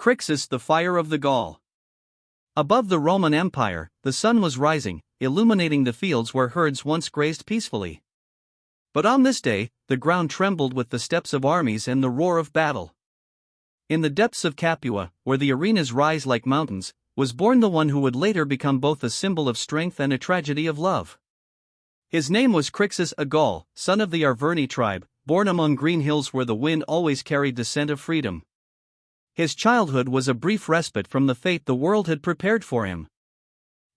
Crixus, the fire of the Gaul. Above the Roman Empire, the sun was rising, illuminating the fields where herds once grazed peacefully. But on this day, the ground trembled with the steps of armies and the roar of battle. In the depths of Capua, where the arenas rise like mountains, was born the one who would later become both a symbol of strength and a tragedy of love. His name was Crixus, a Gaul, son of the Arverni tribe, born among green hills where the wind always carried the scent of freedom. His childhood was a brief respite from the fate the world had prepared for him.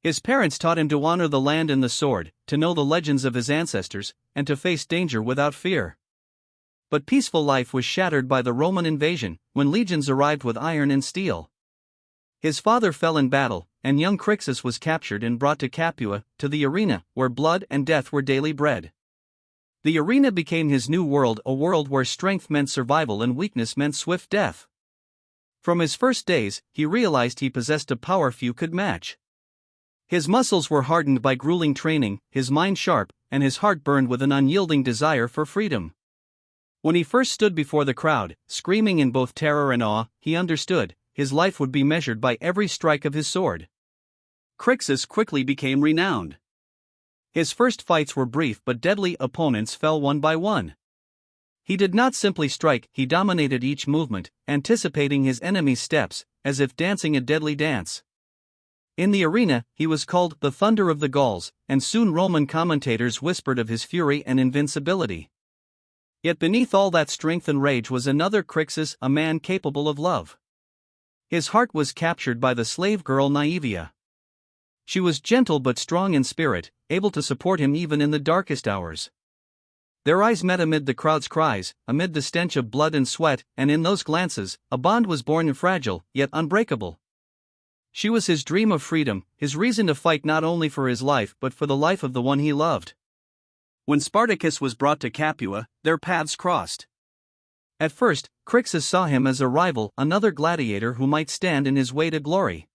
His parents taught him to honor the land and the sword, to know the legends of his ancestors, and to face danger without fear. But peaceful life was shattered by the Roman invasion, when legions arrived with iron and steel. His father fell in battle, and young Crixus was captured and brought to Capua, to the arena, where blood and death were daily bred. The arena became his new world, a world where strength meant survival and weakness meant swift death. From his first days, he realized he possessed a power few could match. His muscles were hardened by grueling training, his mind sharp, and his heart burned with an unyielding desire for freedom. When he first stood before the crowd, screaming in both terror and awe, he understood his life would be measured by every strike of his sword. Crixus quickly became renowned. His first fights were brief, but deadly. Opponents fell one by one. He did not simply strike, he dominated each movement, anticipating his enemy's steps, as if dancing a deadly dance. In the arena, he was called the Thunder of the Gauls, and soon Roman commentators whispered of his fury and invincibility. Yet beneath all that strength and rage was another Crixus, a man capable of love. His heart was captured by the slave girl Naevia. She was gentle but strong in spirit, able to support him even in the darkest hours. Their eyes met amid the crowd's cries, amid the stench of blood and sweat, and in those glances, a bond was born fragile, yet unbreakable. She was his dream of freedom, his reason to fight not only for his life but for the life of the one he loved. When Spartacus was brought to Capua, their paths crossed. At first, Crixus saw him as a rival, another gladiator who might stand in his way to glory.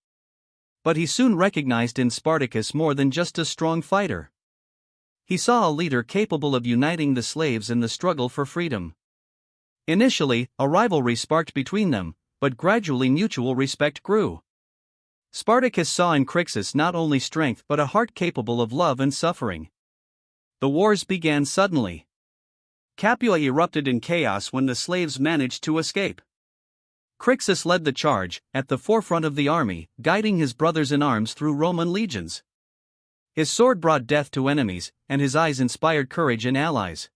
But he soon recognized in Spartacus more than just a strong fighter. He saw a leader capable of uniting the slaves in the struggle for freedom. Initially, a rivalry sparked between them, but gradually mutual respect grew. Spartacus saw in Crixus not only strength but a heart capable of love and suffering. The wars began suddenly. Capua erupted in chaos when the slaves managed to escape. Crixus led the charge, at the forefront of the army, guiding his brothers in arms through Roman legions. His sword brought death to enemies, and his eyes inspired courage in allies.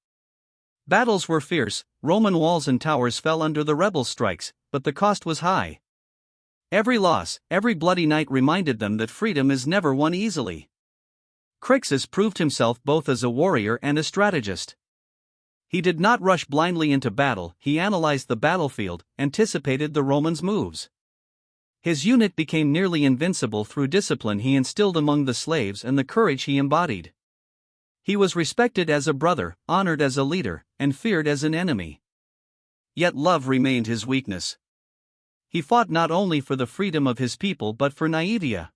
Battles were fierce, Roman walls and towers fell under the rebels' strikes, but the cost was high. Every loss, every bloody night reminded them that freedom is never won easily. Crixus proved himself both as a warrior and a strategist. He did not rush blindly into battle, he analyzed the battlefield, anticipated the Romans' moves. His unit became nearly invincible through discipline he instilled among the slaves and the courage he embodied. He was respected as a brother, honored as a leader, and feared as an enemy. Yet love remained his weakness. He fought not only for the freedom of his people but for Naevia.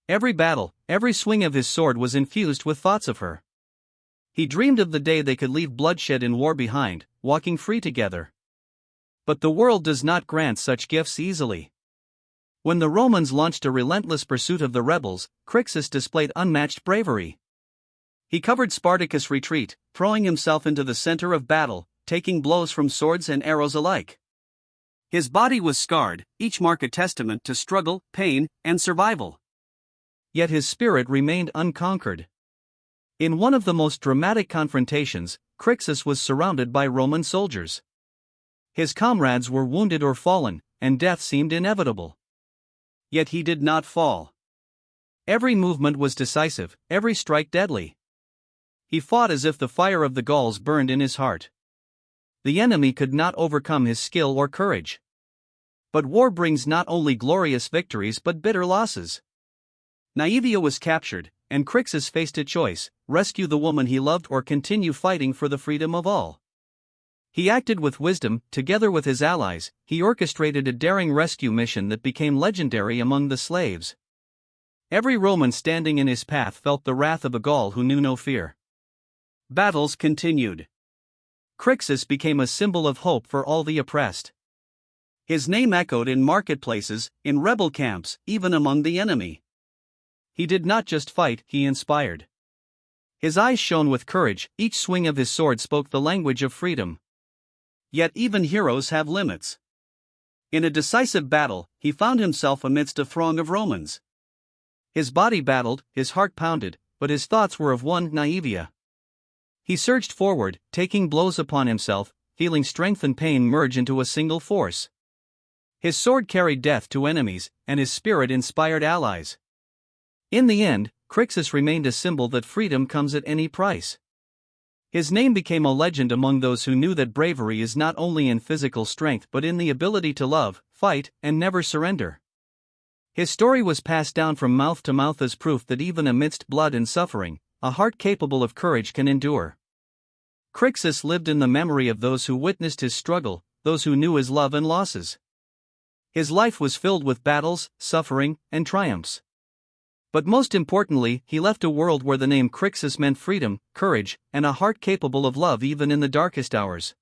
Every battle, every swing of his sword was infused with thoughts of her. He dreamed of the day they could leave bloodshed in war behind, walking free together. But the world does not grant such gifts easily. When the Romans launched a relentless pursuit of the rebels, Crixus displayed unmatched bravery. He covered Spartacus' retreat, throwing himself into the center of battle, taking blows from swords and arrows alike. His body was scarred, each mark a testament to struggle, pain, and survival. Yet his spirit remained unconquered. In one of the most dramatic confrontations, Crixus was surrounded by Roman soldiers. His comrades were wounded or fallen, and death seemed inevitable. Yet he did not fall. Every movement was decisive, every strike deadly. He fought as if the fire of the Gauls burned in his heart. The enemy could not overcome his skill or courage. But war brings not only glorious victories but bitter losses. Naevia was captured, and Crixus faced a choice: rescue the woman he loved or continue fighting for the freedom of all. He acted with wisdom. Together with his allies, he orchestrated a daring rescue mission that became legendary among the slaves. Every Roman standing in his path felt the wrath of a Gaul who knew no fear. Battles continued. Crixus became a symbol of hope for all the oppressed. His name echoed in marketplaces, in rebel camps, even among the enemy. He did not just fight, he inspired. His eyes shone with courage, each swing of his sword spoke the language of freedom. Yet even heroes have limits. In a decisive battle, he found himself amidst a throng of Romans. His body battled, his heart pounded, but his thoughts were of one naivia. He surged forward, taking blows upon himself, feeling strength and pain merge into a single force. His sword carried death to enemies, and his spirit inspired allies. In the end, Crixus remained a symbol that freedom comes at any price. His name became a legend among those who knew that bravery is not only in physical strength but in the ability to love, fight, and never surrender. His story was passed down from mouth to mouth as proof that even amidst blood and suffering, a heart capable of courage can endure. Crixus lived in the memory of those who witnessed his struggle, those who knew his love and losses. His life was filled with battles, suffering, and triumphs. But most importantly, he left a world where the name Crixus meant freedom, courage, and a heart capable of love even in the darkest hours.